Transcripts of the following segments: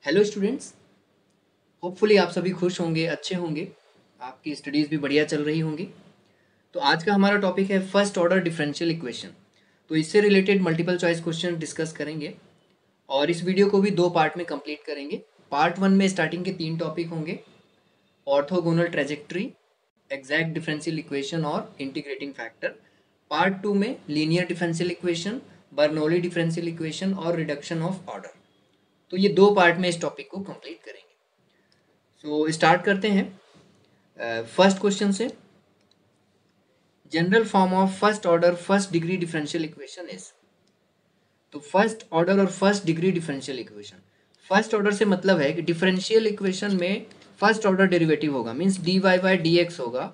Hello students, hopefully आप सभी खुश होंगे, अच्छे होंगे, आपकी स्टडीज़ भी बढ़िया चल रही होंगी। तो आज का हमारा टॉपिक है फर्स्ट ऑर्डर डिफरेंशियल इक्वेशन। तो इससे related multiple choice question discuss करेंगे और इस वीडियो को भी 2 पार्ट में कंप्लीट करेंगे। पार्ट 1 में स्टार्टिंग के 3 टॉपिक होंगे, orthogonal trajectory, exact differential equation और इंटीग्रेटिंग फैक्टर। पार्ट 2 में linear differential equation, Bernoulli differential equation और रिडक्शन ऑफ ऑर्डर। तो ये 2 पार्ट में इस टॉपिक को कंप्लीट करेंगे। सो स्टार्ट करते हैं फर्स्ट क्वेश्चन से। General form of first order first degree differential equation is. तो फर्स्ट ऑर्डर और first degree differential equation, first order से मतलब है कि डिफरेंशियल इक्वेशन में फर्स्ट ऑर्डर डेरिवेटिव होगा, means D Y by D X होगा,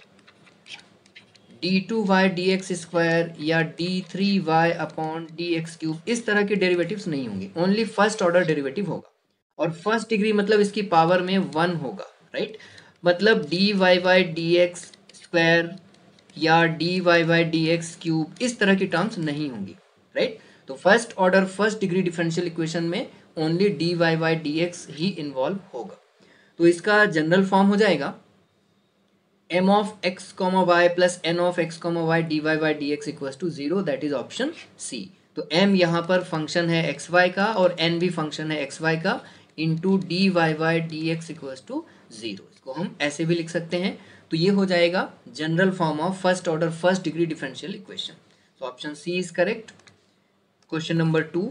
D two Y D X square या D three Y upon D X cube. इस तरह के डेरिवेटिव्स नहीं होंगे, ओनली फर्स्ट ऑर्डर डेरिवेटिव होगा। और फर्स्ट डिग्री मतलब इसकी पावर में 1 होगा, राइट। मतलब D Y by D X square या D Y by D X cube, इस तरह की टर्म्स नहीं होंगी, राइट। तो first order first degree differential equation में only D Y by D X ही इन्वॉल्व होगा। तो इसका जनरल फॉर्म हो जाएगा m of x comma y plus n of x comma y dy by dx equals to 0, that is option C. तो m यहाँ पर फंक्शन है एक्स वाई का और n भी फंक्शन है एक्स वाई का, into d Y by D x equals to 0। इसको हम ऐसे भी लिख सकते हैं। तो ये हो जाएगा general form of first order first degree differential equation. तो option C is correct. Question number 2,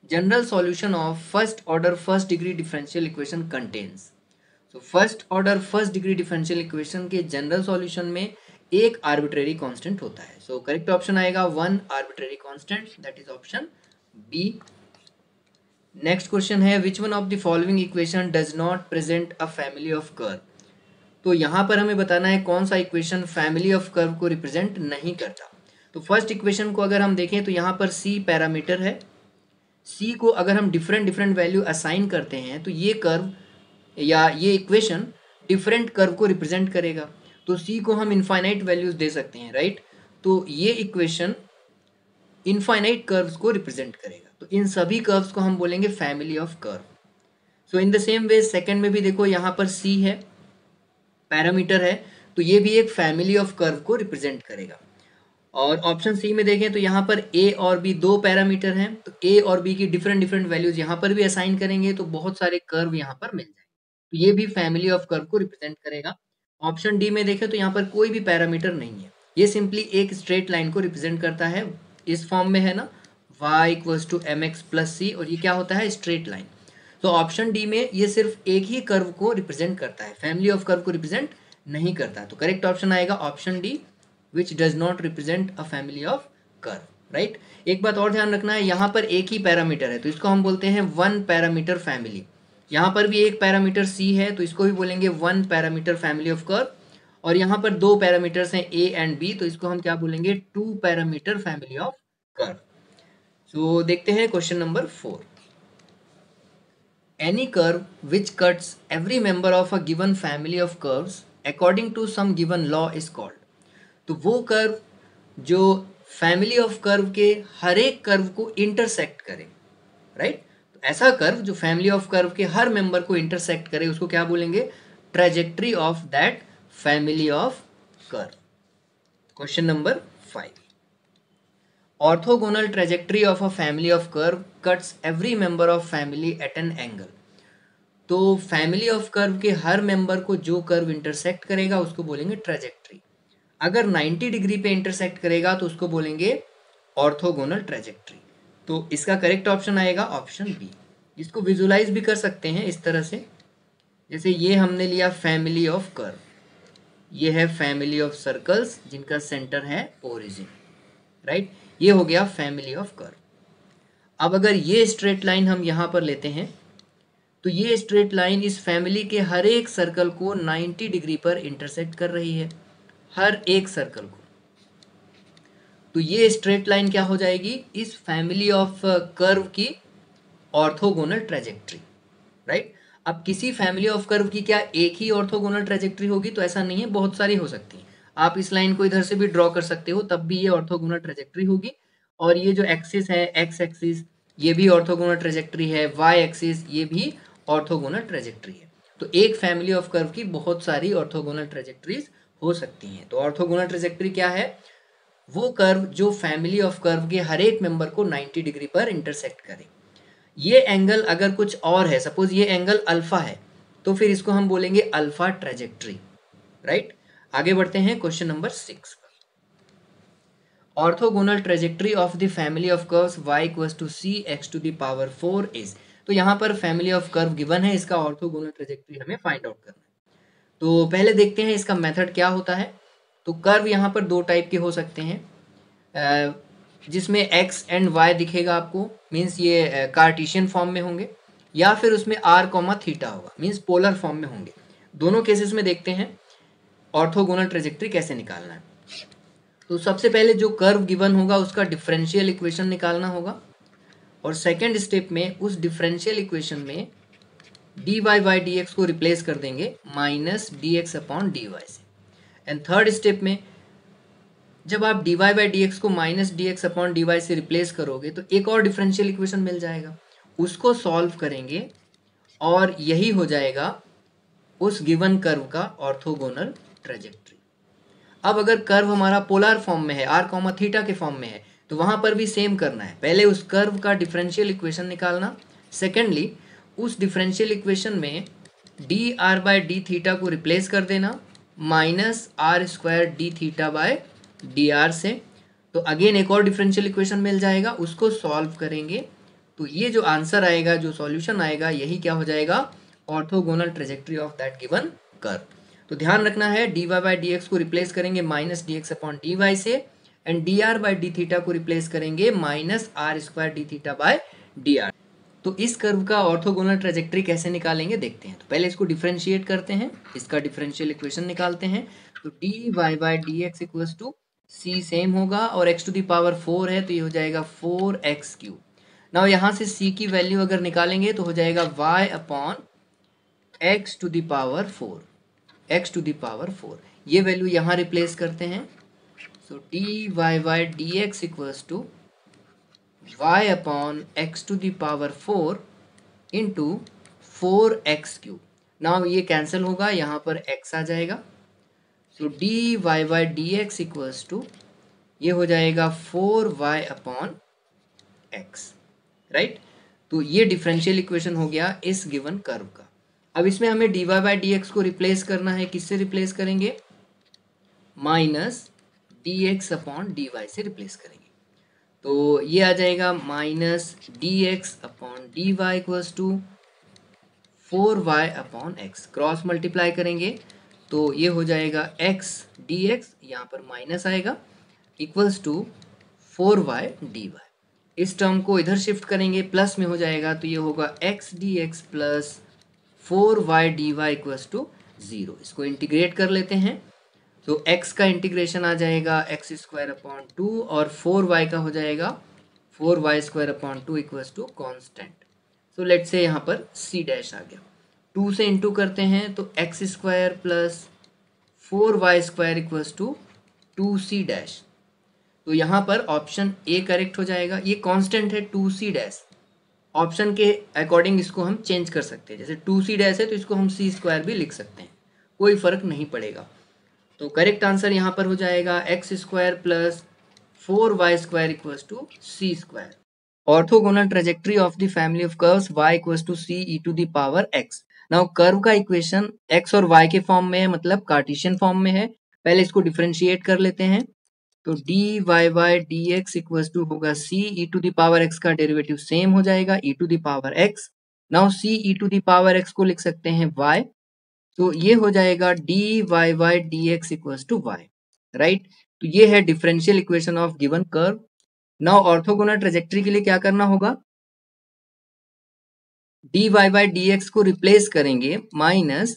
general solution of first order first degree differential equation contains. तो first order first degree differential equation के general solution में एक arbitrary constant होता है। So correct option आएगा 1 arbitrary constant, that is option B. Next question है which one of the following equation does not present a family of curve. तो यहाँ पर हमें बताना है कौन सा इक्वेशन फैमिली ऑफ कर्व को रिप्रेजेंट नहीं करता। तो फर्स्ट इक्वेशन को अगर हम देखें तो यहाँ पर सी पैरामीटर है, सी को अगर हम डिफरेंट डिफरेंट वैल्यू असाइन करते हैं तो ये कर्व या ये इक्वेशन डिफरेंट कर्व को रिप्रेजेंट करेगा। तो सी को हम इनफाइनाइट वैल्यूज दे सकते हैं, राइट। तो ये इक्वेशन इनफाइनाइट कर्व्स को रिप्रेजेंट करेगा। तो इन सभी कर्व्स को हम बोलेंगे family of curve. So in the same way second में भी देखो, यहाँ पर सी है, पैरामीटर है, तो ये भी एक फैमिली ऑफ कर्व को रिप्रेजेंट करेगा। और ऑप्शन सी में देखें तो यहाँ पर ए और बी 2 पैरामीटर हैं, तो ए और बी की डिफरेंट डिफरेंट वैल्यूज यहाँ पर भी असाइन करेंगे तो बहुत सारे कर्व यहाँ पर मिल जाएंगे। तो ये भी फैमिली ऑफ कर्व को रिप्रेजेंट करेगा। ऑप्शन डी में देखें तो यहाँ पर कोई भी पैरामीटर नहीं है, ये सिंपली एक स्ट्रेट लाइन को रिप्रेजेंट करता है। इस फॉर्म में है ना, y equals to M X plus C, और ये क्या होता है, स्ट्रेट लाइन। तो ऑप्शन डी में ये सिर्फ एक ही कर्व को रिप्रेजेंट करता है, फैमिली ऑफ कर्व को रिप्रेजेंट नहीं करता। तो करेक्ट ऑप्शन आएगा option D, which does not represent a family of curve, right. एक बात और ध्यान रखना है, यहाँ पर एक ही पैरामीटर है तो इसको हम बोलते हैं 1 पैरामीटर फैमिली। यहाँ पर भी एक पैरामीटर सी है तो इसको भी बोलेंगे 1 पैरामीटर फैमिली ऑफ कर्व। और यहाँ पर 2 पैरामीटर्स हैं ए एंड बी, तो इसको हम क्या बोलेंगे, 2 parameter family of curve. So देखते हैं question number 4। Any curve which cuts every member of a given family of curves according to some given law is called. तो वो कर्व जो फैमिली ऑफ कर्व के हर एक कर्व को intersect करे, right. तो ऐसा कर्व जो फैमिली ऑफ कर्व के हर मेंबर को इंटरसेक्ट करे उसको क्या बोलेंगे, trajectory of that family of curve. Question number 5, orthogonal trajectory of a family of curve cuts every member of family at an angle. तो फैमिली ऑफ कर्व के हर member को जो कर्व इंटरसेक्ट करेगा उसको बोलेंगे ट्रेजेक्ट्री। अगर 90 डिग्री पे intersect करेगा तो उसको बोलेंगे ऑर्थोगोनल ट्रेजेक्ट्री। तो इसका करेक्ट ऑप्शन आएगा ऑप्शन बी। इसको विजुलाइज भी कर सकते हैं इस तरह से, जैसे ये हमने लिया फैमिली ऑफ कर्व, ये है फैमिली ऑफ सर्कल्स जिनका सेंटर है ओरिजिन, राइट। ये हो गया फैमिली ऑफ कर्व। अब अगर ये स्ट्रेट लाइन हम यहाँ पर लेते हैं तो ये स्ट्रेट लाइन इस फैमिली के हर एक सर्कल को 90 डिग्री पर इंटरसेक्ट कर रही है, हर एक सर्कल को। तो ये स्ट्रेट लाइन क्या हो जाएगी, इस फैमिली ऑफ कर्व की ऑर्थोगोनल ट्रेजेक्ट्री, राइट। अब किसी फैमिली ऑफ कर्व की क्या एक ही ऑर्थोगोनल ट्रेजेक्ट्री होगी, तो ऐसा नहीं है, बहुत सारी हो सकती है। आप इस लाइन को इधर से भी ड्रॉ कर सकते हो, तब भी ये ऑर्थोगोनल ट्रेजेक्ट्री होगी। और ये जो एक्सिस है एक्स एक्सिस, ये भी ऑर्थोगोनल ट्रेजेक्ट्री है, वाई एक्सिस ये भी ऑर्थोगोनल ट्रेजेक्ट्री है। तो एक फैमिली ऑफ कर्व की बहुत सारी ऑर्थोगोनल ट्रेजेक्ट्रीज हो सकती हैं। तो ऑर्थोगोनल ट्रेजेक्ट्री क्या है? वो कर्व जो फैमिली ऑफ कर्व के हर एक मेंबर को 90 डिग्री पर इंटरसेक्ट करे। ये एंगल अगर कुछ और है, सपोज ये एंगल अल्फा है, तो फिर इसको हम बोलेंगे अल्फा ट्रेजेक्ट्री, राइट। आगे बढ़ते हैं क्वेश्चन नंबर 6 पर। Orthogonal trajectory of the family of curves y equals to c x to the power 4 is. तो यहाँ पर फैमिली ऑफ कर्व गिवन है, इसका ऑर्थोगोनल ट्रेजेक्ट्री हमें फाइंड आउट करना है। तो पहले देखते हैं इसका मेथड क्या होता है। तो कर्व यहाँ पर दो टाइप के हो सकते हैं, जिसमें x एंड y दिखेगा आपको, मीन्स ये कार्टेशियन फॉर्म में होंगे, या फिर उसमें r कॉमा थीटा होगा, मीन्स पोलर फॉर्म में होंगे। दोनों केसेस में देखते हैं ऑर्थोगोनल ट्रेजेक्ट्री कैसे निकालना है। तो सबसे पहले जो कर्व गिवन होगा उसका डिफरेंशियल इक्वेशन निकालना होगा, और सेकेंड स्टेप में उस डिफरेंशियल इक्वेशन में D Y by D x को रिप्लेस कर देंगे minus D x upon D Y से। एंड थर्ड स्टेप में जब आप D Y by D x को minus D x upon D Y से रिप्लेस करोगे तो एक और डिफरेंशियल इक्वेशन मिल जाएगा, उसको सॉल्व करेंगे और यही हो जाएगा उस गिवन कर्व का ऑर्थोगोनल ट्रेजेक्ट्री। अब अगर कर्व हमारा पोलर फॉर्म में है, आर कॉमा थीटा के फॉर्म में है, तो वहां पर भी सेम करना है। पहले उस कर्व का डिफरेंशियल इक्वेशन निकालना, सेकेंडली उस डिफरेंशियल इक्वेशन में d are by D theta को रिप्लेस कर देना minus are square D theta by D r से। तो अगेन एक और डिफरेंशियल इक्वेशन मिल जाएगा, उसको सॉल्व करेंगे तो ये जो आंसर आएगा, जो सॉल्यूशन आएगा, यही क्या हो जाएगा? Orthogonal trajectory of that given curve. तो ध्यान रखना है, D Y by D x को रिप्लेस करेंगे minus D x upon D Y से, and D R by D theta को रिप्लेस करेंगे minus are square D theta by D R. तो इस कर्व का ऑर्थोगोनल ट्रेजेक्ट्री कैसे निकालेंगे देखते हैं। तो पहले इसको डिफरेंशिएट करते हैं, इसका डिफरेंशियल इक्वेशन निकालते हैं। तो d Y by D x equals to c same होगा, और एक्स टू द पावर 4 है तो ये हो जाएगा 4x क्यूब। नाउ यहाँ से c की वैल्यू अगर निकालेंगे तो हो जाएगा y upon X to the power 4, X to the power 4। ये वैल्यू यहाँ रिप्लेस करते हैं। So D Y by D x equals to y upon X to the power 4 into 4x cube. Now ये कैंसिल होगा, यहाँ पर x आ जाएगा। So D Y by D x equals to ये हो जाएगा 4y अपॉन एक्स, राइट। तो ये डिफरेंशियल इक्वेशन हो गया इस गिवन कर्व का। अब इसमें हमें d Y by D x को रिप्लेस करना है, किससे रिप्लेस करेंगे? Minus D x upon D Y से रिप्लेस करेंगे। तो ये आ जाएगा minus D x upon D y equals to 4y upon x. Cross multiply करेंगे तो ये हो जाएगा x dx, यहाँ पर माइनस आएगा, इक्वल्स टू 4y dy। इस टर्म को इधर शिफ्ट करेंगे, प्लस में हो जाएगा, तो ये होगा x dx plus 4y dy equals to 0। इसको इंटीग्रेट कर लेते हैं। तो x का इंटीग्रेशन आ जाएगा एक्स स्क्वायर अपॉन 2, और 4y का हो जाएगा 4y square upon 2 equals to constant. So let's say यहाँ पर c डैश आ गया, 2 से इंटू करते हैं तो x square plus 4y square equals to 2c dash. तो यहाँ पर ऑप्शन ए करेक्ट हो जाएगा। ये कांस्टेंट है 2c डैश, ऑप्शन के अकॉर्डिंग इसको हम चेंज कर सकते हैं। जैसे 2c डैश है तो इसको हम c स्क्वायर भी लिख सकते हैं, कोई फर्क नहीं पड़ेगा। तो करेक्ट आंसर यहाँ पर हो जाएगा x square plus 4y square equals to c square. Orthogonal trajectory of the family of curves y equals to c e to the power x। Now curve का इक्वेशन x और y के form में है, मतलब Cartesian form में है। पहले इसको डिफरेंशिएट कर लेते हैं। तो d Y by D x equals to होगा c e to the power x का डेरिवेटिव सेम हो जाएगा e to the power x। Now c e to the power x को लिख सकते हैं y, तो ये हो जाएगा D Y by D x equals to y, right. तो ये है differential equation of given curve. Now orthogonal trajectory के लिए क्या करना होगा? D Y by D x को रिप्लेस करेंगे minus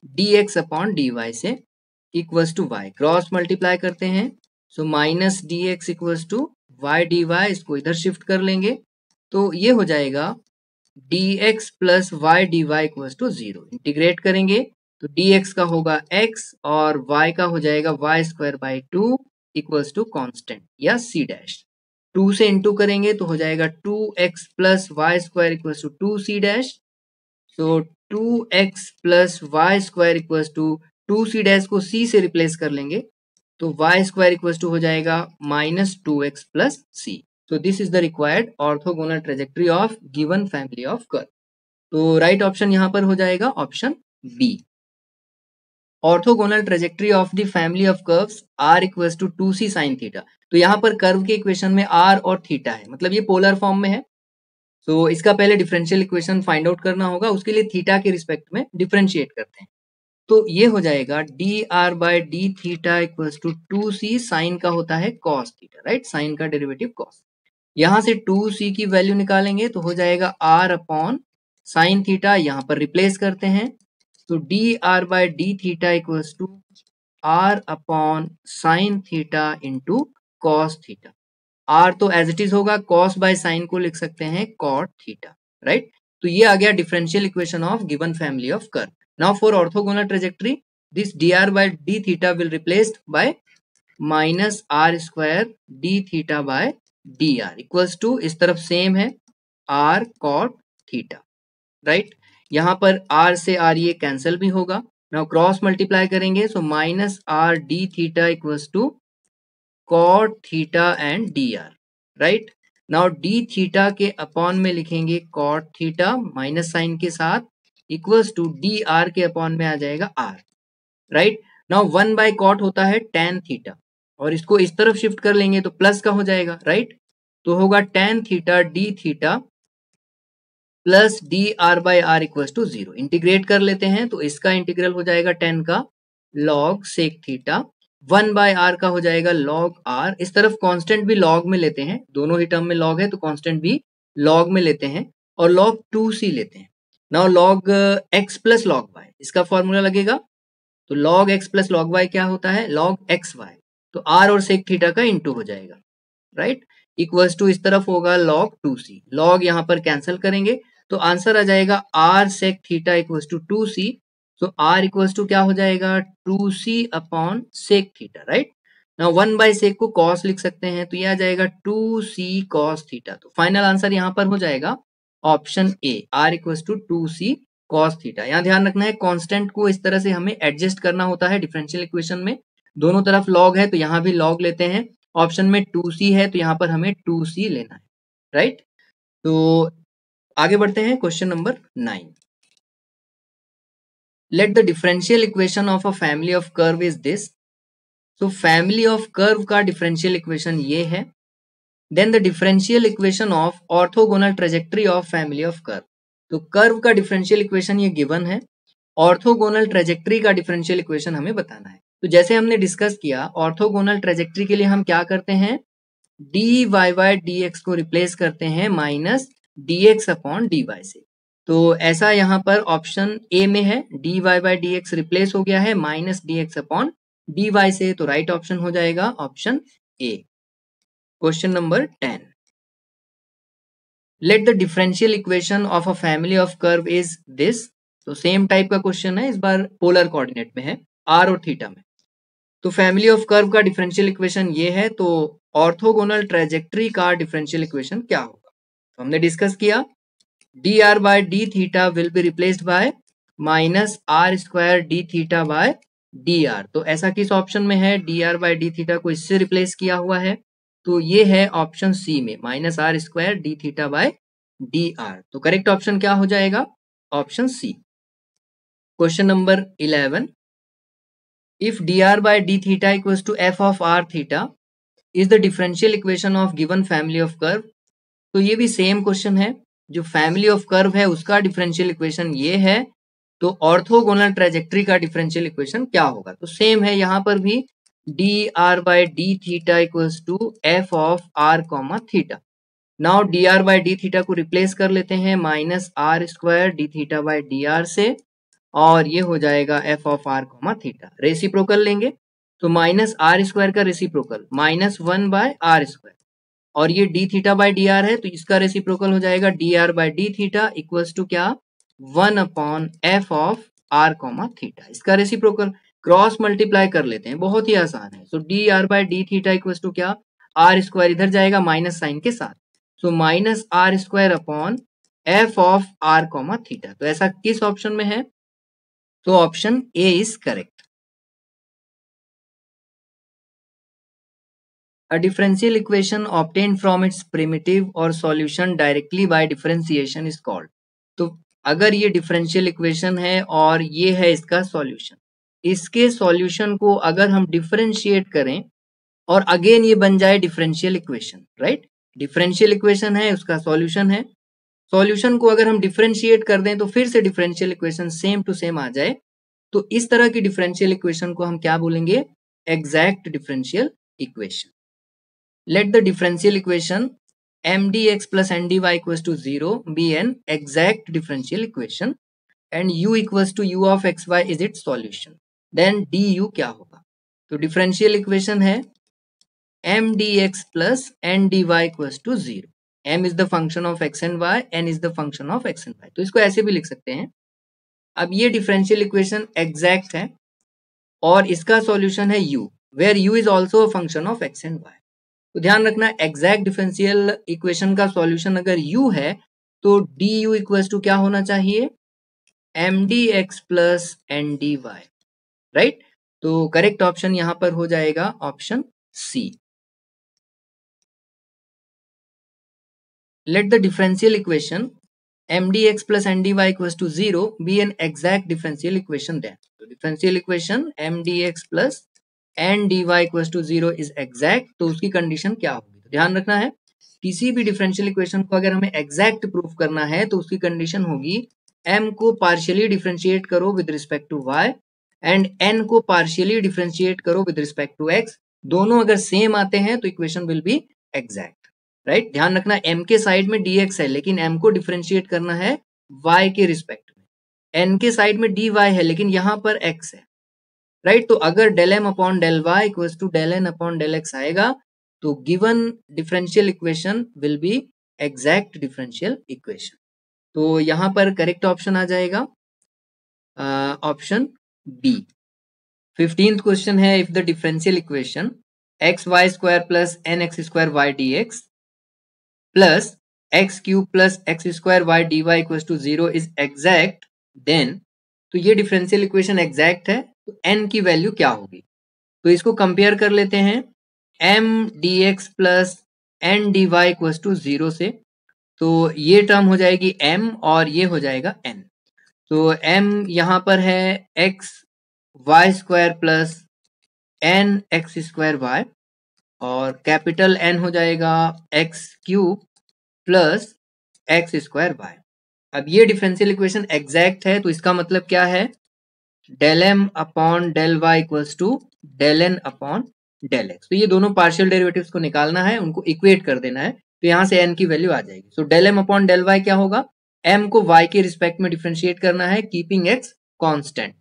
D x upon D Y से, equals to Y. Cross multiply करते हैं, so minus D x equals to Y D Y. इसको इधर शिफ्ट कर लेंगे तो ये हो जाएगा d x plus y D y equals to 0। Integrate करेंगे तो डी एक्स का होगा x और y का हो जाएगा y square by 2 equals to constant या c डैश। 2 से इंटू करेंगे तो हो जाएगा 2x plus y square equal to 2c dash. तो 2x plus y square equal to 2c dash को c से रिप्लेस कर लेंगे तो वाई स्क्वायर इक्वल टू हो जाएगा माइनस 2x प्लस c। तो this is the required orthogonal trajectory of given family of curve. तो राइट ऑप्शन यहाँ पर हो जाएगा option B. Orthogonal trajectory of the family of curves r equals to 2c sin theta. तो यहाँ पर curve के इक्वेशन में r और थीटा है, मतलब ये पोलर फॉर्म में है। तो इसका पहले डिफरेंशियल इक्वेशन फाइंड आउट करना होगा, उसके लिए थीटा के रिस्पेक्ट में डिफरेंशिएट करते हैं। तो ये हो जाएगा D R by D theta equals to 2c sine का होता है cos थीटा, राइट, साइन का डेरिवेटिव cos। यहाँ से 2c की वैल्यू निकालेंगे तो हो जाएगा r अपॉन साइन थीटा, यहाँ पर रिप्लेस करते हैं तो d are by D theta equals to r upon sine theta into cos theta. R तो एज इट इज होगा, कॉस बाय साइन को लिख सकते हैं कॉट थीटा, राइट। तो ये आ गया differential equation of given family of curve. Now for orthogonal trajectory this d are by D theta will replaced by minus are square D theta by D r equals to, इस तरफ same है are caught theta, right. यहाँ पर r से r ये cancel भी होगा। Now cross multiply करेंगे so minus r d theta equals to cot theta and D r, right. Now d theta के अपॉन में लिखेंगे कॉट थीटा माइनस साइन के साथ इक्वल्स टू डी आर के अपॉन में आ जाएगा r, right. Now 1 by cot होता है tan थीटा और इसको इस तरफ शिफ्ट कर लेंगे तो प्लस का हो जाएगा, राइट। तो होगा tan theta d theta plus d are by r equal to 0। Integrate कर लेते हैं तो इसका इंटीग्रल हो जाएगा 10 का log sec theta, 1 by r का हो जाएगा लॉग आर। इस तरफ कांस्टेंट भी लॉग में लेते हैं, दोनों ही टर्म में लॉग है तो कांस्टेंट भी लॉग में लेते हैं और लॉग 2c लेते हैं। Now log x plus log y, इसका फॉर्मूला लगेगा तो log x plus log y क्या होता है, लॉग एक्स वाई। तो r और सेक थीटा का इंटू हो जाएगा, राइट, इक्वल्स टू इस तरफ होगा log 2c। लॉग यहाँ पर कैंसिल करेंगे तो आंसर आ जाएगा r sec theta equals to 2c। तो r इक्वल्स टू क्या हो जाएगा 2c upon sec theta, right. Now 1 by sec को cos लिख सकते हैं तो ये आ जाएगा 2c cos थीटा। तो फाइनल आंसर यहाँ पर हो जाएगा option A, r equals to 2c cos theta. यहाँ ध्यान रखना है कांस्टेंट को इस तरह से हमें एडजस्ट करना होता है डिफरेंशियल इक्वेशन में। दोनों तरफ लॉग है तो यहाँ भी लॉग लेते हैं, ऑप्शन में 2c है तो यहाँ पर हमें 2c लेना है, राइट। तो आगे बढ़ते हैं question number 9। Let the differential equation of a family of curve is this. तो फैमिली ऑफ कर्व का डिफरेंशियल इक्वेशन ये है। Then the differential equation of orthogonal trajectory of family of curve. तो कर्व का डिफरेंशियल इक्वेशन ये given है, orthogonal trajectory का differential equation हमें बताना है। तो जैसे हमने डिस्कस किया ऑर्थोगोनल ट्रेजेक्ट्री के लिए हम क्या करते हैं, d y by d x को रिप्लेस करते हैं माइनस dx अपॉन dy से। तो ऐसा यहाँ पर ऑप्शन ए में है, dy बाय dx रिप्लेस हो गया है माइनस dx अपॉन dy से। तो राइट ऑप्शन हो जाएगा option A. Question number 10। Late the differential equation of a family of curve is this. तो सेम टाइप का क्वेश्चन है, इस बार पोलर कोऑर्डिनेट में है, r और थीटा में। तो फैमिली ऑफ कर्व का डिफरेंशियल इक्वेशन ये है, तो ऑर्थोगोनल ट्रेजेक्ट्री का डिफरेंशियल इक्वेशन क्या होगा। तो हमने डिस्कस किया d are by D theta will be replaced by minus are square D theta by D R. तो ऐसा किस ऑप्शन में है, d are by D theta को इससे रिप्लेस किया हुआ है, तो ये है ऑप्शन सी में minus are square D theta by D R. तो करेक्ट ऑप्शन क्या हो जाएगा, option C. Question number 11। If dr by d theta equals to f of r theta is the differential equation of given family of curve। तो ये भी same question है, जो family of curve है उसका डिफरेंशियल इक्वेशन ये है, तो ऑर्थोगोनल ट्रेजेक्ट्री का डिफरेंशियल इक्वेशन क्या होगा। तो सेम है, यहाँ पर भी d are by D theta equals to f of are comma theta. Now d are by D theta को रिप्लेस कर लेते हैं minus are square D theta by D r से, और ये हो जाएगा f of are comma theta. Reciprocal लेंगे तो माइनस आर स्क्वायर का reciprocal minus 1 by are square, और ये D theta by D R है तो इसका रेसिप्रोकल हो जाएगा D R by D theta equals to क्या, 1 upon F of are comma theta. इसका रेसिप्रोकल क्रॉस मल्टीप्लाई कर लेते हैं, बहुत ही आसान है। So D are by D theta equals to क्या, आर स्क्वायर इधर जाएगा माइनस साइन के साथ, so minus are square upon F of are comma theta. तो ऐसा किस ऑप्शन में है? तो option A is correct. A differential equation obtained from its primitive or solution directly by differentiation is called। तो अगर ये डिफरेंशियल इक्वेशन है और ये है इसका सॉल्यूशन, इसके सॉल्यूशन को अगर हम डिफरेंशिएट करें और अगेन ये बन जाए differential equation, right? Differential equation है, उसका सॉल्यूशन है, सॉल्यूशन को अगर हम डिफरेंशिएट कर दें तो फिर से differential equation same to same आ जाए, तो इस तरह की डिफरेंशियल इक्वेशन को हम क्या बोलेंगे? Exact differential equation. Let the differential equation mdx plus ndy equals to 0 be an exact differential equation and u equals to u of xy is its solution. Then du क्या होगा? तो differential equation है mdx plus ndy equals to 0. m is the function of x and y, n is the function of x and y. तो इसको ऐसे भी लिख सकते हैं। अब ये differential equation exact है और इसका solution है u, where u is also a function of x and y. तो ध्यान रखना, एग्जैक्ट डिफरेंशियल इक्वेशन का सॉल्यूशन अगर u है तो du इक्वल्स टू क्या होना चाहिए? mdx plus ndy, right? तो करेक्ट ऑप्शन यहां पर हो जाएगा option C. Let the differential equation mdx plus ndy equals to 0 be an exact differential equation then. तो differential equation mdx plus N dy equals to 0 is exact, तो उसकी condition क्या होगी? तो ध्यान रखना है, किसी भी डिफरेंशियल इक्वेशन को अगर हमें एग्जैक्ट प्रूफ करना है तो उसकी कंडीशन होगी m को पार्शियली डिफरेंशिएट करो with respect to y and n को पार्शियली डिफरेंशिएट करो विद रिस्पेक्ट टू x। दोनों अगर सेम आते हैं तो equation will be exact, right? ध्यान रखना, m के साइड में dx है लेकिन m को डिफरेंशिएट करना है y के रिस्पेक्ट में, n के साइड में dy है लेकिन यहाँ पर x है, राइट? तो अगर del m upon del Y equals to del N upon del x आएगा तो given differential equation will be exact differential equation. तो यहां पर करेक्ट ऑप्शन आ जाएगा ऑप्शन बी। 15th क्वेश्चन है, if the differential equation x y square plus n x square y D x plus x cube plus x square y D y equals to 0 is exact, then तो ये differential equation exact है तो n की value क्या होगी? तो इसको compare कर लेते हैं m dx plus n dy equals to 0 से, तो ये टर्म हो जाएगी m और ये हो जाएगा n। तो m यहाँ पर है x y square plus n x square y और कैपिटल N हो जाएगा x cube plus x square y. अब ये डिफरेंशियल इक्वेशन एग्जैक्ट है तो इसका मतलब क्या है? Del m upon del Y equals to del N upon del x. तो ये दोनों पार्शियल डेरिवेटिव्स को निकालना है, उनको इक्वेट कर देना है, तो यहाँ से n की वैल्यू आ जाएगी। So del m upon del y क्या होगा? m को y के रिस्पेक्ट में डिफरेंशिएट करना है keeping x constant.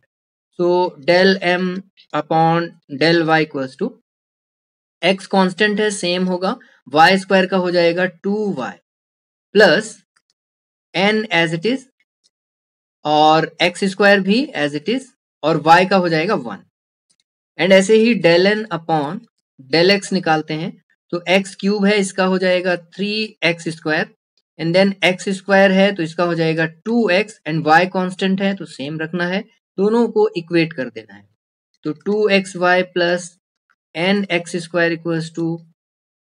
So del m upon del Y equals to x constant है सेम होगा, y स्क्वायर का हो जाएगा 2y plus n as it is और x स्क्वायर भी एज इट इज और y का हो जाएगा 1 एंड ऐसे ही del N upon del X निकालते हैं तो x क्यूब है इसका हो जाएगा 3x square and then x square है तो इसका हो जाएगा 2x एंड y कांस्टेंट है तो सेम रखना है, दोनों को इक्वेट कर देना है। तो 2xy plus n x square equals to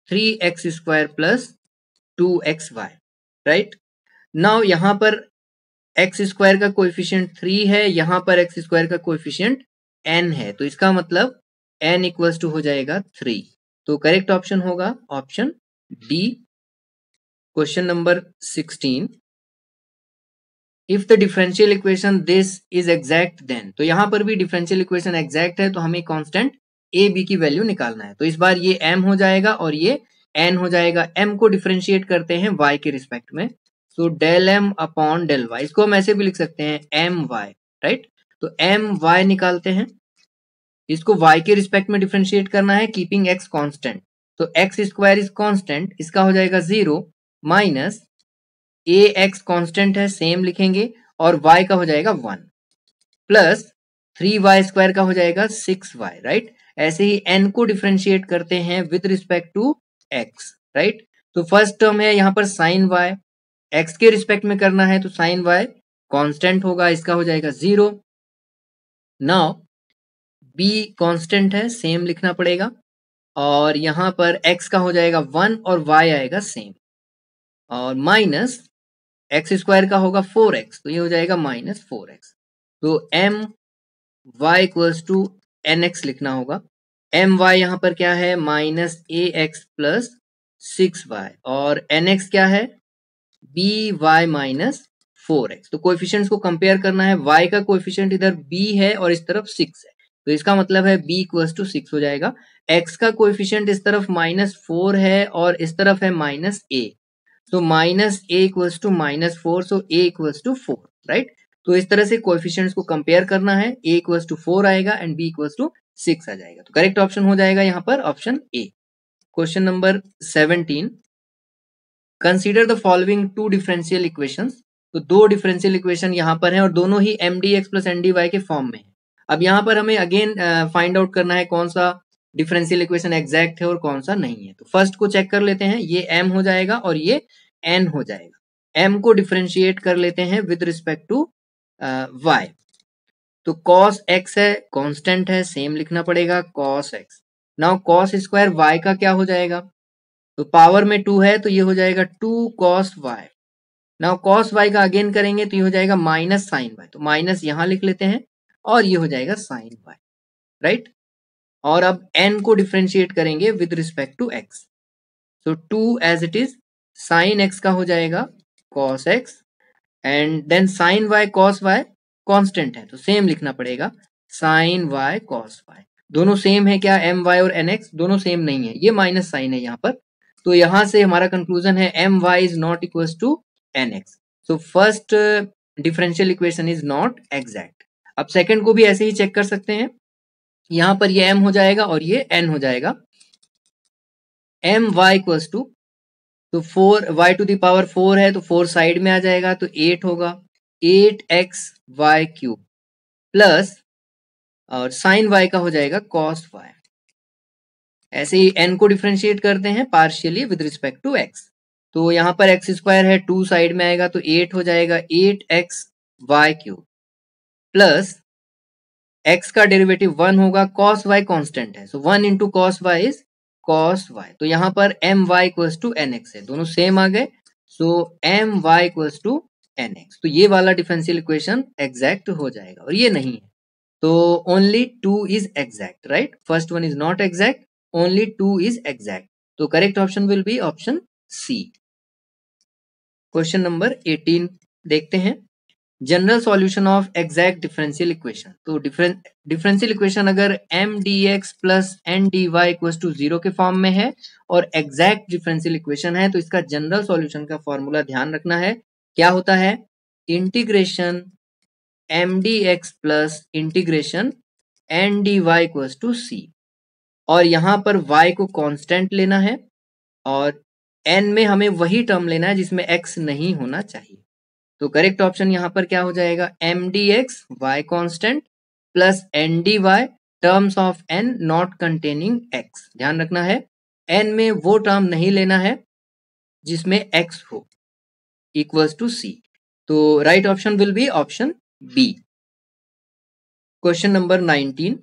3x square plus 2xy, right? Now यहाँ पर एक्स स्क्वायर का कोएफिशिएंट 3 है, यहाँ पर एक्स स्क्वायर का कोएफिशिएंट n है, तो इसका मतलब n इक्वल्स टू हो जाएगा 3। तो करेक्ट ऑप्शन होगा option D. Question number 16, if the differential equation this is exact then. तो यहाँ पर भी डिफरेंशियल इक्वेशन एग्जैक्ट है तो हमें कांस्टेंट a b की वैल्यू निकालना है। तो इस बार ये m हो जाएगा और ये n हो जाएगा। m को डिफरेंशिएट करते हैं y के रिस्पेक्ट में, so del m upon del y, इसको हम ऐसे भी लिख सकते हैं my, राइट? तो my निकालते हैं, इसको y के रिस्पेक्ट में डिफरेंशिएट करना है कीपिंग x कांस्टेंट। तो एक्स स्क्वायर इज कांस्टेंट, इसका हो जाएगा 0 माइनस ax कांस्टेंट है सेम लिखेंगे और y का हो जाएगा 1 प्लस 3y स्क्वायर का हो जाएगा 6y, राइट? ऐसे ही n को डिफरेंशिएट करते हैं with respect to x, right. तो फर्स्ट टर्म है यहाँ पर साइन वाई, एक्स के रिस्पेक्ट में करना है तो साइन वाई कांस्टेंट होगा, इसका हो जाएगा 0। नाउ बी कांस्टेंट है, सेम लिखना पड़ेगा, और यहाँ पर x का हो जाएगा 1 और y आएगा सेम, और माइनस एक्स स्क्वायर का होगा 4x, तो ये हो जाएगा -4x। तो m y equals to nx लिखना होगा। एम वाई यहाँ पर क्या है, -ax प्लस 6y, और nx क्या है, by माइनस 4x। तो कोएफिशिएंट्स को कंपेयर करना है, y का कोएफिशिएंट इधर b है और इस तरफ 6 है, तो इसका मतलब है b इक्वल्स टू 6 हो जाएगा। x का कोएफिशिएंट इस तरफ -4 है और इस तरफ है -a, तो -a equals to -4, so a equals to 4, right. तो इस तरह से कोएफिशिएंट्स को कंपेयर करना है, a इक्वल्स टू 4 आएगा एंड b इक्वल्स टू 6 आ जाएगा। तो करेक्ट ऑप्शन हो जाएगा यहाँ पर option A. Question number 17, consider the following two differential equations. तो दो डिफरेंशियल इक्वेशन यहाँ पर हैं और दोनों ही mdx प्लस ndy के फॉर्म में है। अब यहाँ पर हमें अगेन फाइंड आउट करना है कौन सा डिफरेंशियल इक्वेशन एग्जैक्ट है और कौन सा नहीं है। तो फर्स्ट को चेक कर लेते हैं, ये m हो जाएगा और ये n हो जाएगा। m को डिफरेंशिएट कर लेते हैं विद रिस्पेक्ट टू y। तो cos x है, कांस्टेंट है, सेम लिखना पड़ेगा cos x। Now cos square y का क्या हो जाएगा, तो पावर में 2 है तो ये हो जाएगा 2 cos y। Now cos y का अगेन करेंगे तो ये हो जाएगा माइनस साइन y, तो माइनस यहां लिख लेते हैं और ये हो जाएगा साइन y, राइट। और अब n को डिफरेंशिएट करेंगे विद रिस्पेक्ट टू x, तो 2 as it is sine x का हो जाएगा cos x, and then sine y cos y constant है तो सेम लिखना पड़ेगा साइन y cos y। दोनों सेम है क्या, my और nx दोनों सेम नहीं है, ये माइनस साइन है यहाँ पर, तो यहां से हमारा कंक्लूजन है my is not equal to nx। So first differential equation is not exact. अब सेकंड को भी ऐसे ही चेक कर सकते हैं, यहाँ पर ये m हो जाएगा और ये n हो जाएगा। my इक्वल्स टू, तो 4 y टू द पावर 4 है तो 4 साइड में आ जाएगा तो 8 होगा, 8xy क्यूब प्लस और साइन y का हो जाएगा cos y। ऐसे ही n को डिफरेंशिएट करते हैं partially with respect to x, तो यहाँ पर x स्क्वायर है, 2 साइड में आएगा तो 8 हो जाएगा 8xy क्यूब प्लस x का डेरिवेटिव 1 होगा, cos y कांस्टेंट है, सो 1 into cos y is cos y। तो यहाँ पर my इक्वल्स टू nx है, दोनों सेम आ गए, सो my इक्वल्स टू nx। तो ये वाला डिफरेंशियल इक्वेशन एग्जैक्ट हो जाएगा और ये नहीं है, तो only 2 is exact, right. First one is not exact, only 2 is exact, तो correct option will be option C. Question number 18 देखते हैं, general solution of exact differential equation. तो डिफरेंशियल इक्वेशन अगर mdx plus ndy equals to 0 के form में है और exact differential equation है तो इसका जनरल सॉल्यूशन का फॉर्मूला ध्यान रखना है, क्या होता है, integration mdx plus integration ndy equals to c, और यहाँ पर y को कांस्टेंट लेना है और n में हमें वही टर्म लेना है जिसमें x नहीं होना चाहिए। तो करेक्ट ऑप्शन यहाँ पर क्या हो जाएगा, mdx y constant plus ndy terms of n not containing x। ध्यान रखना है n में वो टर्म नहीं लेना है जिसमें x हो, इक्वल्स टू c। तो right option will be option B. Question number 19,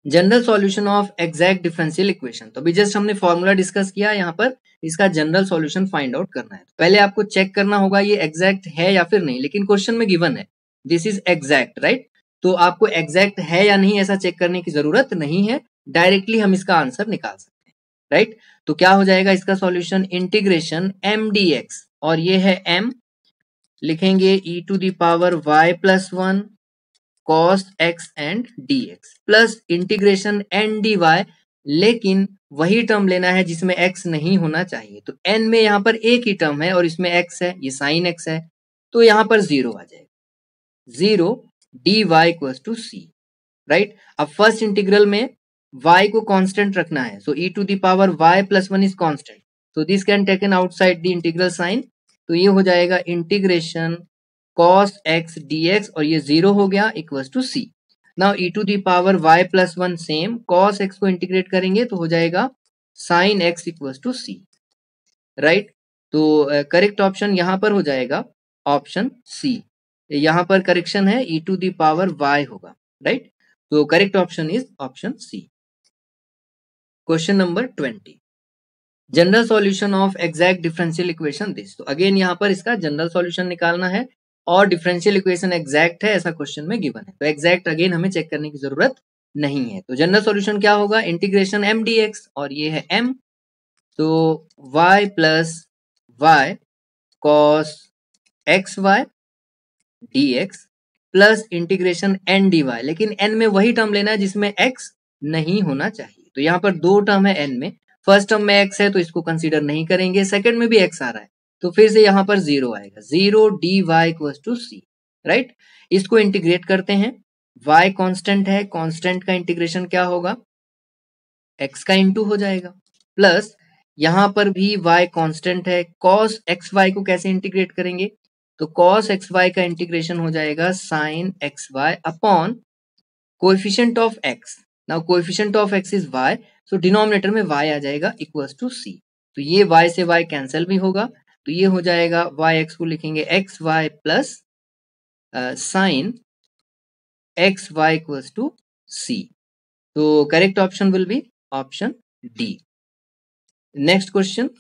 general solution of exact differential equation. तो अभी जस्ट हमने फॉर्मूला डिस्कस किया, यहाँ पर इसका जनरल सॉल्यूशन फाइंड आउट करना है। पहले आपको चेक करना होगा ये एग्जैक्ट है या फिर नहीं, लेकिन क्वेश्चन में गिवन है दिस इज एग्जैक्ट, राइट। तो आपको एग्जैक्ट है या नहीं ऐसा चेक करने की जरूरत नहीं है, डायरेक्टली हम इसका आंसर निकाल सकते हैं, राइट। तो क्या हो जाएगा इसका सॉल्यूशन, इंटीग्रेशन mdx, और ये है m, लिखेंगे e to the power y plus 1 cos x and dx plus integration ndy, लेकिन वही टर्म लेना है जिसमें x नहीं होना चाहिए। तो n में यहाँ पर एक ही टर्म है और इसमें x है, ये साइन x है, तो यहाँ पर 0 आ जाएगा, 0 dy equals to c, right. अब फर्स्ट इंटीग्रल में y को कांस्टेंट रखना है, so e to the power y plus 1 is constant, so this can taken outside the integral sign, तो ये हो जाएगा इंटीग्रेशन cos x dx और ये 0 हो गया equals to c। Now e to the power y plus 1 same, cos x को integrate करेंगे तो हो जाएगा sine x equal to c, right. तो करेक्ट ऑप्शन यहाँ पर हो जाएगा ऑप्शन सी। यहाँ पर करेक्शन है e to the power y होगा, राइट। तो correct option is option C. Question number 20, general solution of exact differential equation this. तो अगेन यहाँ पर इसका जनरल सॉल्यूशन निकालना है और डिफरेंशियल इक्वेशन एग्जैक्ट है ऐसा क्वेश्चन में गिवन है, तो एग्जैक्ट अगेन हमें चेक करने की जरूरत नहीं है। तो जनरल सॉल्यूशन क्या होगा, इंटीग्रेशन m dx, और ये है m, तो y plus y cos x y dx plus integration n dy, लेकिन n में वही टर्म लेना है जिसमें x नहीं होना चाहिए। तो यहाँ पर दो टर्म है n में, फर्स्ट टर्म में x है तो इसको कंसीडर नहीं करेंगे, सेकंड में भी x आ रहा है तो फिर से यहाँ पर जीरो आएगा, zero dy equal to c, right. इसको इंटीग्रेट करते हैं, y कांस्टेंट है, कांस्टेंट का इंटीग्रेशन क्या होगा, x का इंटू हो जाएगा, प्लस यहाँ पर भी y कांस्टेंट है, cos एक्स वाई को कैसे इंटीग्रेट करेंगे, तो cos एक्स वाई का इंटीग्रेशन हो जाएगा sin x y upon coefficient of x। Now coefficient of x is y, so denominator में y आ जाएगा इक्वल्स टू c। तो ये y से y कैंसिल भी होगा, तो ये हो जाएगा yx को लिखेंगे x y plus sine x y equals to c। तो correct option will be option D. Next question,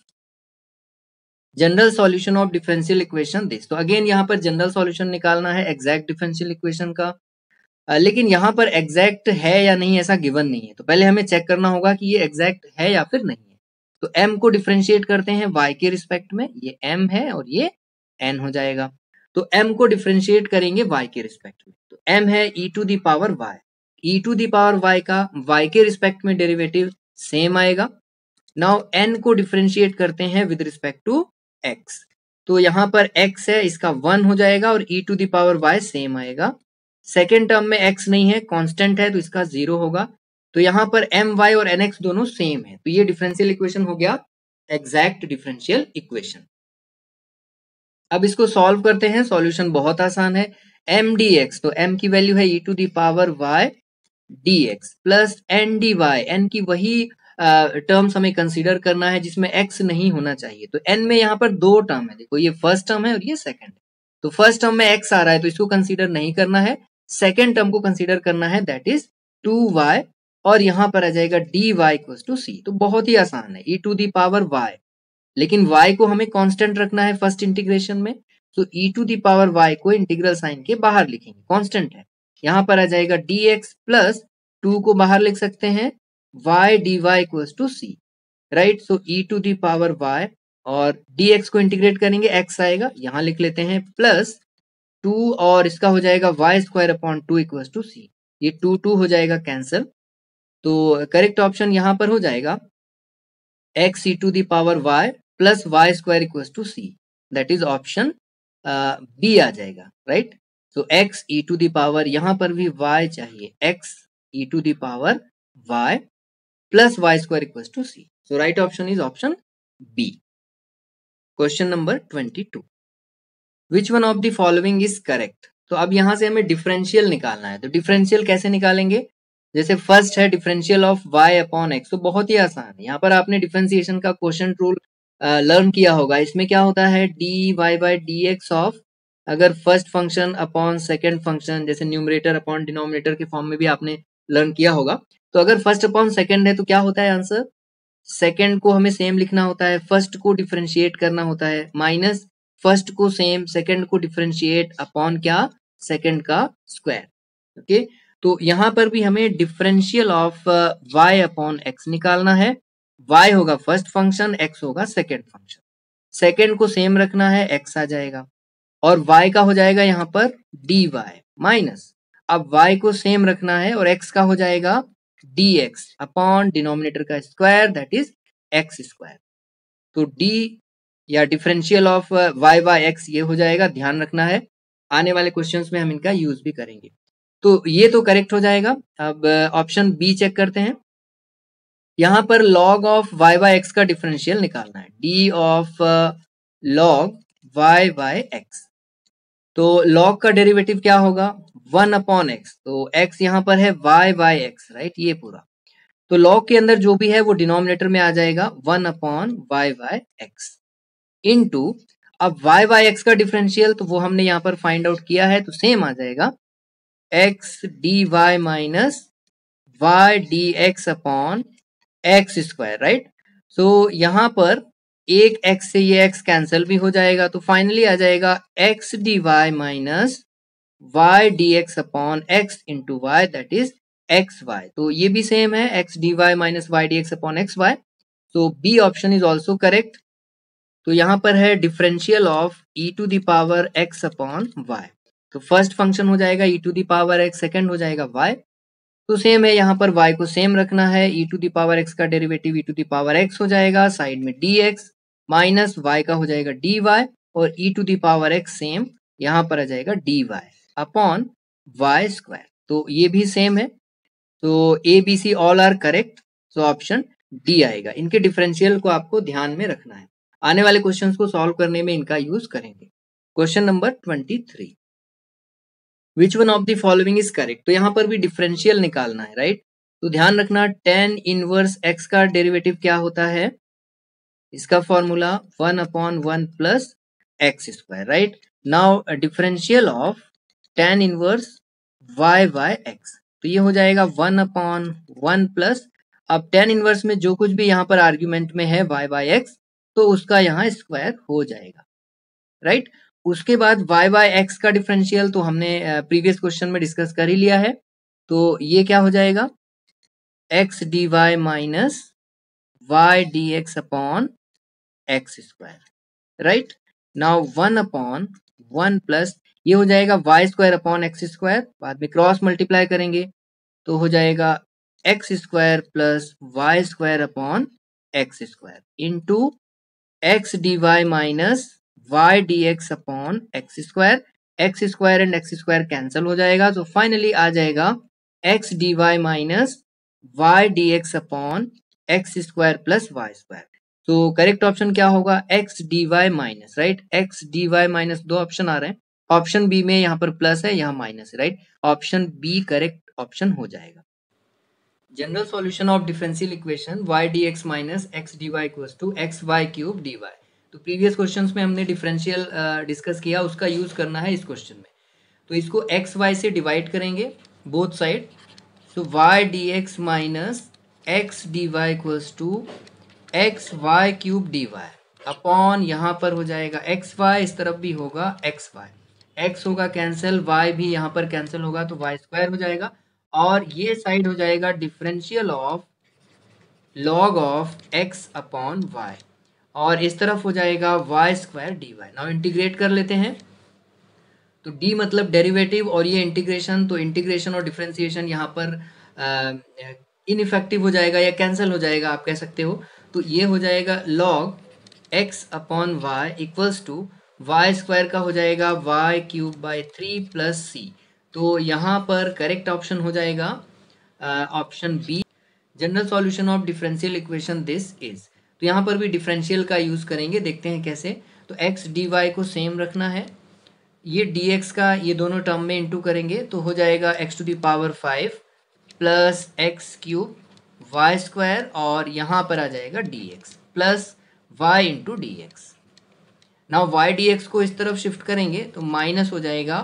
general solution of differential equation this. तो अगेन यहाँ पर जनरल सॉल्यूशन निकालना है एग्जैक्ट डिफरेंशियल इक्वेशन का, लेकिन यहाँ पर एग्जैक्ट है या नहीं ऐसा गिवन नहीं है, तो पहले हमें चेक करना होगा कि ये एग्जैक्ट है या फिर नहीं है। तो m को डिफरेंशिएट करते हैं y के रिस्पेक्ट में, ये m है और ये n हो जाएगा। तो m को डिफरेंशिएट करेंगे y के रिस्पेक्ट में, तो m है e to the power y, e to the power y का y के रिस्पेक्ट में डेरिवेटिव सेम आएगा। नाउ n को डिफरेंशिएट करते हैं विद रिस्पेक्ट टू x, तो यहाँ पर x है इसका 1 हो जाएगा और e to the power y same आएगा। सेकेंड टर्म में x नहीं है, कांस्टेंट है तो इसका 0 होगा। तो यहाँ पर my और nx दोनों सेम है, तो ये डिफरेंशियल इक्वेशन हो गया एग्जैक्ट डिफरेंशियल इक्वेशन। अब इसको सॉल्व करते हैं, सॉल्यूशन बहुत आसान है, m dx, तो m की वैल्यू है e to the power y dx plus n dy, n की वही टर्म्स हमें कंसीडर करना है जिसमें x नहीं होना चाहिए। तो n में यहाँ पर दो टर्म है, देखो ये फर्स्ट टर्म है और ये सेकंड है। तो फर्स्ट टर्म में x आ रहा है तो इसको कंसीडर नहीं करना है, सेकंड टर्म को कंसीडर करना है दैट इज 2y, और यहाँ पर आ जाएगा dy इक्वल्स टू c। तो बहुत ही आसान है, e to the power y, लेकिन y को हमें कांस्टेंट रखना है फर्स्ट इंटीग्रेशन में, तो e to the power y को इंटीग्रल साइन के बाहर लिखेंगे, कांस्टेंट है। यहाँ पर आ जाएगा dx प्लस 2 को बाहर लिख सकते हैं y dy equals to c, right. So e to the power y और dx को इंटीग्रेट करेंगे x आएगा, यहाँ लिख लेते हैं प्लस 2 और इसका हो जाएगा y square upon 2 equals to c, ये 2 2 हो जाएगा कैंसिल। तो करेक्ट ऑप्शन यहाँ पर हो जाएगा x e to the power y plus y square equals to c, that is option B आ जाएगा, राइट। तो x e to the power, यहाँ पर भी y चाहिए, x e to the power y plus y square equals to c, so right option is option B. Question number 22, which one of the following is correct. तो अब यहाँ से हमें differential निकालना है, तो डिफरेंशियल कैसे निकालेंगे, जैसे फर्स्ट है differential of y upon x, तो बहुत ही आसान है। यहाँ पर आपने डिफरेंशिएशन का क्वोशंट रूल लर्न किया होगा, इसमें क्या होता है dy बाई dx ऑफ, अगर first function upon second function, जैसे न्यूमरेटर अपॉन डिनोमिनेटर के फॉर्म में भी आपने लर्न किया होगा, तो अगर फर्स्ट अपॉन सेकंड है तो क्या होता है आंसर, सेकंड को हमें सेम लिखना होता है, फर्स्ट को डिफरेंशिएट करना होता है, माइनस फर्स्ट को सेम, सेकंड को डिफरेंशिएट अपॉन क्या, सेकंड का स्क्वायर, ओके। तो यहाँ पर भी हमें differential of y upon x निकालना है, y होगा फर्स्ट फंक्शन, x होगा सेकंड फंक्शन, सेकंड को सेम रखना है, x आ जाएगा और y का हो जाएगा यहाँ पर dy माइनस, अब y को सेम रखना है और x का हो जाएगा dx अपॉन डिनोमिनेटर का square that is x square. तो d या differential of y by x ये हो जाएगा, ध्यान रखना है, आने वाले क्वेश्चंस में हम इनका यूज भी करेंगे। तो ये तो करेक्ट हो जाएगा। अब ऑप्शन बी चेक करते हैं, यहाँ पर log of y by x का डिफरेंशियल निकालना है, d of log y by x। तो log का डेरिवेटिव क्या होगा 1 अपॉन x, तो x यहाँ पर है y बाय x, राइट, ये पूरा। तो log के अंदर जो भी है वो डिनोमिनेटर में आ जाएगा 1 upon y by x into, अब y बाय एक्स का डिफरेंशियल तो वो हमने यहाँ पर फाइंड आउट किया है, तो सेम आ जाएगा x dy minus y dx upon x square, right. So यहाँ पर एक x से ये x कैंसिल भी हो जाएगा, तो फाइनली आ जाएगा x dy minus y dx upon x into Y, that is X Y. तो ये भी सेम है, x dy minus y dx upon X Y. तो B option is also correct. तो यहाँ पर है differential of e to the power x upon y। तो फर्स्ट फंक्शन हो जाएगा e to the power x, second हो जाएगा y। तो सेम है, यहाँ पर y को सेम रखना है, e to the power x का derivative e to the power x हो जाएगा, साइड में dx माइनस y का हो जाएगा dy, और e to the power x same यहाँ पर आ जाएगा dy अपॉन y स्क्वायर। तो ये भी सेम है, तो A B C all are correct. So option D आएगा। इनके डिफरेंशियल को आपको ध्यान में रखना है, आने वाले क्वेश्चंस को सॉल्व करने में इनका यूज करेंगे। Question number 23, which one of the following is correct. तो यहाँ पर भी डिफरेंशियल निकालना है, राइट। तो ध्यान रखना, tan इनवर्स x का डेरिवेटिव क्या होता है, इसका फॉर्मूला 1 अपॉन 1 plus x square, right. Now differential of tan inverse y by x, तो ये हो जाएगा 1 अपॉन 1 प्लस, अब tan इनवर्स में जो कुछ भी यहाँ पर आर्ग्यूमेंट में है y बाय x, तो उसका यहाँ स्क्वायर हो जाएगा, राइट। उसके बाद y बाय x का डिफरेंशियल तो हमने प्रीवियस क्वेश्चन में डिस्कस कर ही लिया है, तो ये क्या हो जाएगा x dy minus y dx upon x square, right. Now 1 अपॉन 1 प्लस, ये हो जाएगा y square upon x square, बाद में क्रॉस मल्टीप्लाई करेंगे तो हो जाएगा x square plus y square upon x square into x d y minus y D x upon x square and x square cancel हो जाएगा, तो फाइनली आ जाएगा x d y minus y D x upon x square plus y square. तो correct option क्या होगा, x d y minus, right. X d y minus, दो option आ रहे हैं, ऑप्शन बी में यहाँ पर प्लस है, यहाँ माइनस है, right. Option B correct option हो जाएगा। General solution of differential equation y dx minus x dy equals to x y cube dy। तो प्रीवियस क्वेश्चंस में हमने डिफरेंशियल डिस्कस किया, उसका यूज करना है इस क्वेश्चन में। तो इसको एक्स वाई से डिवाइड करेंगे बोथ साइड, तो y dx minus x dy equals to x y cube dy upon यहाँ पर हो जाएगा एक्स वाई, इस तरफ भी होगा एक्स वाई, एक्स होगा कैंसिल, y भी यहाँ पर कैंसिल होगा तो y स्क्वायर हो जाएगा, और ये साइड हो जाएगा differential of log of x upon y, और इस तरफ हो जाएगा y square dy। Now integrate कर लेते हैं, तो d मतलब डेरिवेटिव और ये इंटीग्रेशन, तो इंटीग्रेशन और डिफरेंशिएशन यहाँ पर इनइफेक्टिव हो जाएगा या कैंसिल हो जाएगा आप कह सकते हो। तो ये हो जाएगा log x upon y equals to y square का हो जाएगा y cube by 3 plus c. तो यहाँ पर करेक्ट ऑप्शन हो जाएगा option B. General solution of differential equation this is, तो यहाँ पर भी डिफरेंशियल का यूज करेंगे, देखते हैं कैसे। तो एक्स डी वाई को सेम रखना है, ये डी एक्स का ये दोनों टर्म में इंटू करेंगे तो हो जाएगा x to the power 5 plus x cube y square, और यहाँ पर आ जाएगा d x plus y into d x. Now y D x को इस तरफ शिफ्ट करेंगे तो माइनस हो जाएगा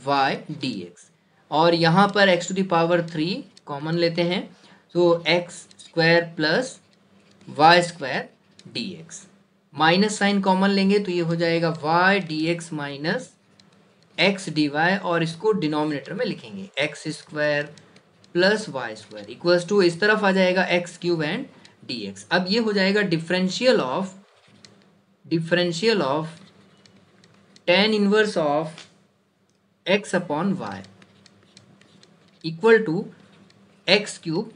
वाई डी एक्स, और यहाँ पर x to the power 3 common लेते हैं, तो x square plus y square d x, minus sign common लेंगे तो ये हो जाएगा y D x minus x d y, और इसको डिनोमिनेटर में लिखेंगे x square plus y square equals to, इस तरफ आ जाएगा x cube and d x. अब ये हो जाएगा differential of tan inverse of x upon y equal to x cube.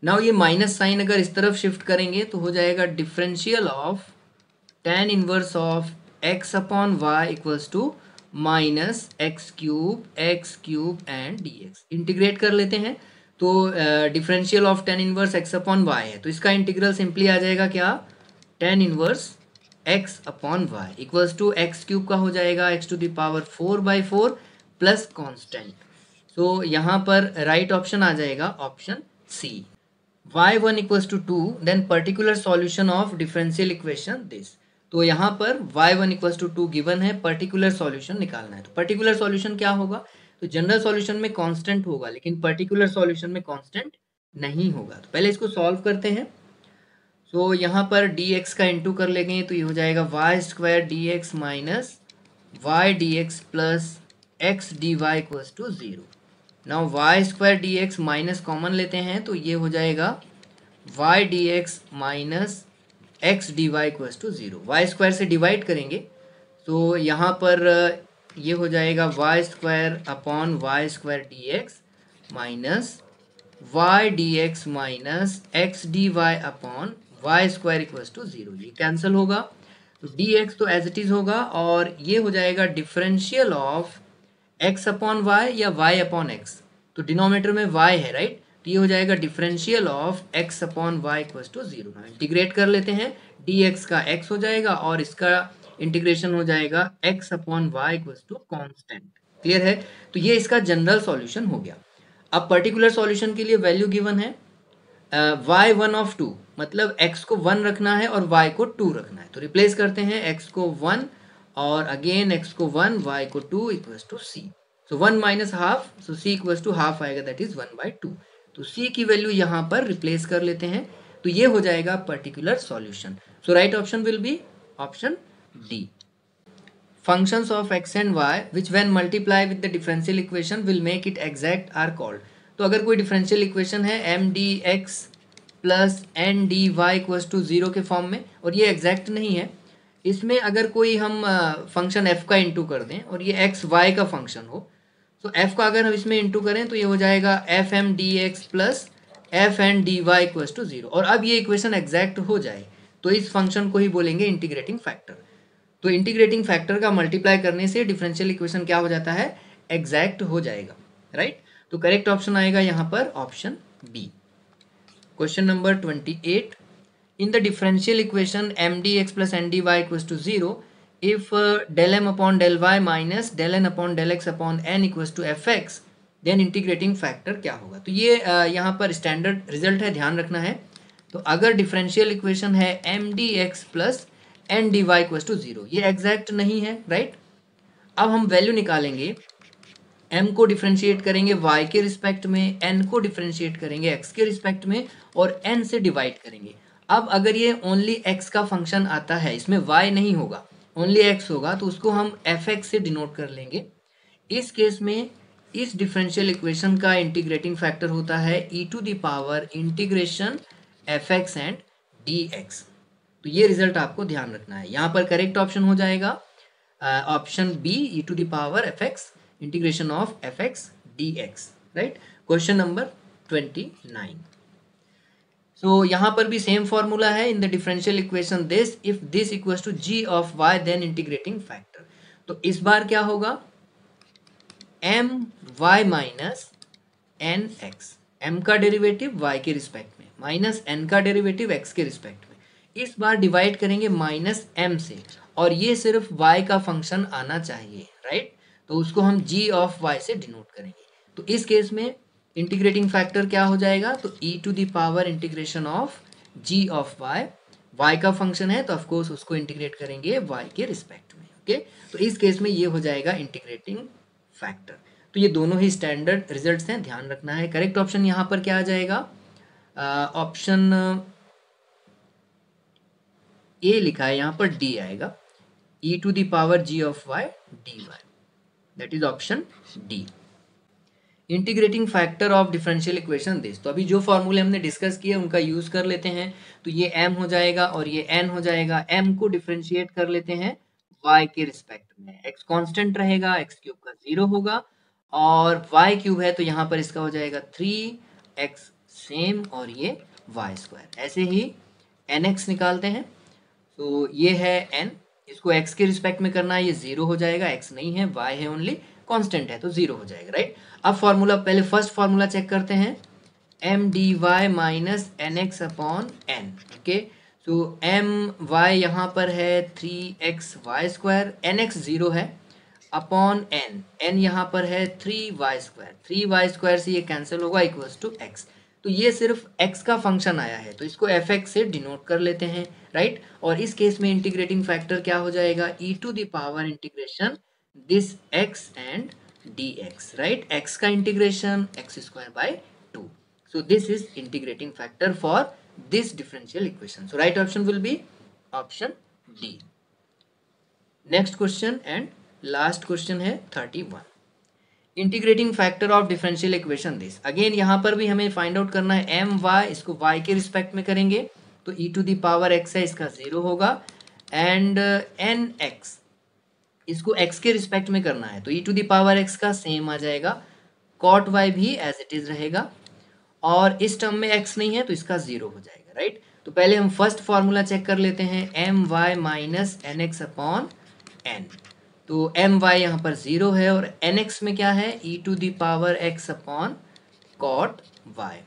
Now ये माइनस साइन अगर इस तरफ शिफ्ट करेंगे तो हो जाएगा differential of tan inverse of x upon y equals to minus x cube and d x. Integrate कर लेते हैं, तो differential of tan inverse x upon y है, तो इसका इंटीग्रल सिंपली आ जाएगा क्या, tan inverse x upon y equals to x cube का हो जाएगा x to the power 4/4 plus constant. तो यहाँ पर राइट ऑप्शन आ जाएगा option C. y1 equals to 2 then particular solution of differential equation this. तो यहाँ पर y1 इक्वल्स टू 2 गिवन है, पर्टिकुलर सॉल्यूशन निकालना है। तो पर्टिकुलर सॉल्यूशन क्या होगा? तो जनरल सॉल्यूशन में कांस्टेंट होगा, लेकिन पर्टिकुलर सॉल्यूशन में कांस्टेंट नहीं होगा। तो पहले इसको सॉल्व करते हैं। तो यहाँ पर dx का इंटू कर लेंगे तो ये हो जाएगा y square d x minus y D x plus x d y equals to 0। Now y square d x minus common लेते हैं तो ये हो जाएगा y D x minus x d y equals to 0। Y square से divide करेंगे तो यहाँ पर ये हो जाएगा y square upon y square d x minus y D x minus x d y upon y square equals to 0। ये cancel होगा तो डी एक्स तो एज इट इज होगा और ये हो जाएगा differential of x upon y या वाई अपॉन एक्स। तो डिनोमिनेटर में वाई है, राइट? तो ये हो जाएगा differential of x upon y equals to 0। Integrate कर लेते हैं, डी एक्स का एक्स हो जाएगा और इसका इंटीग्रेशन हो जाएगा x upon y equals to constant. Clear है? तो ये इसका जनरल सॉल्यूशन हो गया। अब पर्टिकुलर सॉल्यूशन के लिए वैल्यू गिवन है y1 ऑफ 2, मतलब x को 1 रखना है और y को 2 रखना है। तो रिप्लेस करते हैं, x को 1 और अगेन x को 1, y को 2 equals to c। So 1 minus half, so c equals to half आएगा, दैट इज 1/2। तो c की वैल्यू यहाँ पर रिप्लेस कर लेते हैं तो ये हो जाएगा particular solution. So right option will be option D. Functions of x and y which when multiply with the differential equation will make it exact are called। तो अगर कोई डिफरेंशियल इक्वेशन है m d x plus n d y equals to 0 के form में और ये exact नहीं है, इसमें अगर कोई हम फंक्शन f का इंटू कर दें और ये एक्स वाई का फंक्शन हो, तो f का अगर हम इसमें इंटू करें तो ये हो जाएगा f m d x plus f n d y equals to 0। और अब ये इक्वेशन एग्जैक्ट हो जाए तो इस फंक्शन को ही बोलेंगे इंटीग्रेटिंग फैक्टर। तो इंटीग्रेटिंग फैक्टर का मल्टीप्लाई करने से डिफरेंशियल इक्वेशन क्या हो जाता है? एग्जैक्ट हो जाएगा, राइट? तो करेक्ट ऑप्शन आएगा यहाँ पर option B. Question number 28, in the differential equation m d x plus n d y equals to 0 if del m upon del y minus del N upon del x upon n equals to f x, then integrating factor क्या होगा? तो ये यहाँ पर standard result है, ध्यान रखना है। तो अगर डिफरेंशियल इक्वेशन है m d x plus n d y equals to 0, ये एग्जैक्ट नहीं है, राइट? अब हम वैल्यू निकालेंगे, m को डिफरेंशिएट करेंगे y के रिस्पेक्ट में, n को डिफरेंशिएट करेंगे x के रिस्पेक्ट में और n से डिवाइड करेंगे। अब अगर ये ओनली x का फंक्शन आता है, इसमें y नहीं होगा, ओनली x होगा, तो उसको हम fx से डिनोट कर लेंगे। इस केस में इस डिफरेंशियल इक्वेशन का इंटीग्रेटिंग फैक्टर होता है e to the power integration fx and dx। तो ये रिजल्ट आपको ध्यान रखना है। यहाँ पर करेक्ट ऑप्शन हो जाएगा option B, e to the power f x integration of f x d x, right? Question number 29। So यहाँ पर भी सेम फॉर्मूला है, in the differential equation this if this equals to g of y then integrating factor. तो इस बार क्या होगा? M y minus n x, m का डेरिवेटिव वाई के रिस्पेक्ट में माइनस एन का डेरिवेटिव एक्स के रिस्पेक्ट में, इस बार डिवाइड करेंगे माइनस एम से और ये सिर्फ y का फंक्शन आना चाहिए, राइट? तो उसको हम g ऑफ y से डिनोट करेंगे। तो इस केस में इंटीग्रेटिंग फैक्टर क्या हो जाएगा? तो e to the power integration of g of y का फंक्शन है तो ऑफकोर्स उसको इंटीग्रेट करेंगे y के रिस्पेक्ट में, ओके? तो इस केस में ये हो जाएगा इंटीग्रेटिंग फैक्टर। तो ये दोनों ही स्टैंडर्ड रिजल्ट्स हैं, ध्यान रखना है। करेक्ट ऑप्शन यहाँ पर क्या आ जाएगा? ऑप्शन ए लिखा है, यहाँ पर डी आएगा, e to the power g of y dy, that is option D. Integrating factor of differential equation this. तो अभी जो फॉर्मूले हमने डिस्कस किए उनका यूज कर लेते हैं। तो ये m हो जाएगा और ये n हो जाएगा। m को डिफरेंशिएट कर लेते हैं y के रिस्पेक्ट में, x कांस्टेंट रहेगा, x क्यूब का 0 होगा और y क्यूब है तो यहाँ पर इसका हो जाएगा 3x सेम और ये y स्क्वायर। ऐसे ही nx निकालते हैं, तो ये है n, इसको x के रिस्पेक्ट में करना है, ये 0 हो जाएगा, x नहीं है, y है ओनली, कांस्टेंट है तो 0 हो जाएगा, राइट? अब फॉर्मूला, पहले फर्स्ट फॉर्मूला चेक करते हैं, m d y minus n x upon n, okay? तो एम वाई यहाँ पर है 3xy स्क्वायर, एन एक्स 0 है, अपॉन एन, एन यहाँ पर है 3y स्क्वायर, 3y स्क्वायर से ये कैंसिल होगा इक्वल्स टू x। तो ये सिर्फ x का फंक्शन आया है, तो इसको fx से डिनोट कर लेते हैं, राइट। और इस केस में इंटीग्रेटिंग फैक्टर क्या हो जाएगा, e to the power integration this x and dx, right. x का integration x square by 2. So this is integrating factor for this differential equation. So right option will be option D. Next question and last question है 31. Integrating factor of differential equation this. Again यहाँ पर भी हमें find out करना है m Y, इसको Y के respect में करेंगे तो ई टू द पावर एक्स है, इसका 0 होगा, एंड एन एक्स इसको एक्स के रिस्पेक्ट में करना है तो ई टू द पावर एक्स का सेम आ जाएगा, कॉट वाई भी एज इट इज रहेगा, और इस टर्म में एक्स नहीं है तो इसका 0 हो जाएगा, राइट। तो पहले हम फर्स्ट फॉर्मूला चेक कर लेते हैं, m y minus n x upon N. तो एम वाई यहाँ पर 0 है और एन एक्स में क्या है, E to the power X upon cot Y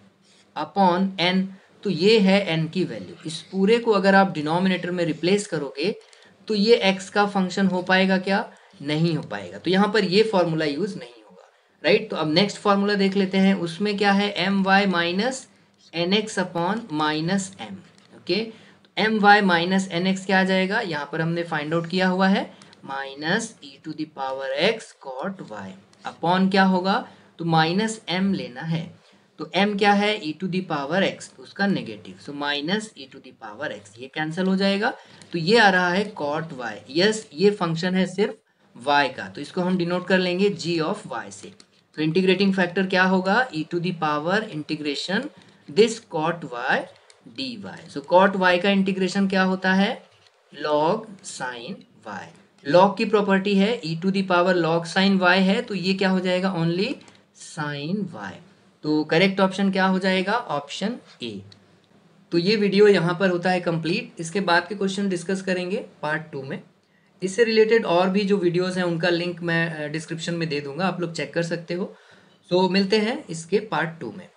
upon N. तो ये है एन की वैल्यू। इस पूरे को अगर आप डिनोमिनेटर में रिप्लेस करोगे तो ये एक्स का फंक्शन हो पाएगा क्या, नहीं हो पाएगा, तो यहाँ पर ये फॉर्मूला यूज नहीं होगा, राइट। तो अब नेक्स्ट फॉर्मूला देख लेते हैं, उसमें क्या है, m y minus n x upon minus m. Okay, m y minus n x क्या आ जाएगा, यहाँ पर हमने फाइंड आउट किया हुआ है minus e to the power x cot Y upon क्या होगा, तो माइनस एम लेना है, तो m क्या है, e to the power x, तो उसका negative, so minus e to the power x, ये कैंसिल हो जाएगा, तो ये आ रहा है cot y। यस, ये फंक्शन है सिर्फ y का, तो इसको हम डिनोट कर लेंगे g ऑफ y से। तो इंटीग्रेटिंग फैक्टर क्या होगा, e to the power integration this cot y dy। So cot y का इंटीग्रेशन क्या होता है, log sin y। log की प्रॉपर्टी है e to the power log sin y है, तो ये क्या हो जाएगा, ओनली sin y। तो करेक्ट ऑप्शन क्या हो जाएगा, ऑप्शन ए। तो ये वीडियो यहाँ पर होता है कंप्लीट। इसके बाद के क्वेश्चन डिस्कस करेंगे पार्ट 2 में। इससे रिलेटेड और भी जो वीडियोस हैं उनका लिंक मैं डिस्क्रिप्शन में दे दूंगा, आप लोग चेक कर सकते हो। सो मिलते हैं इसके पार्ट 2 में।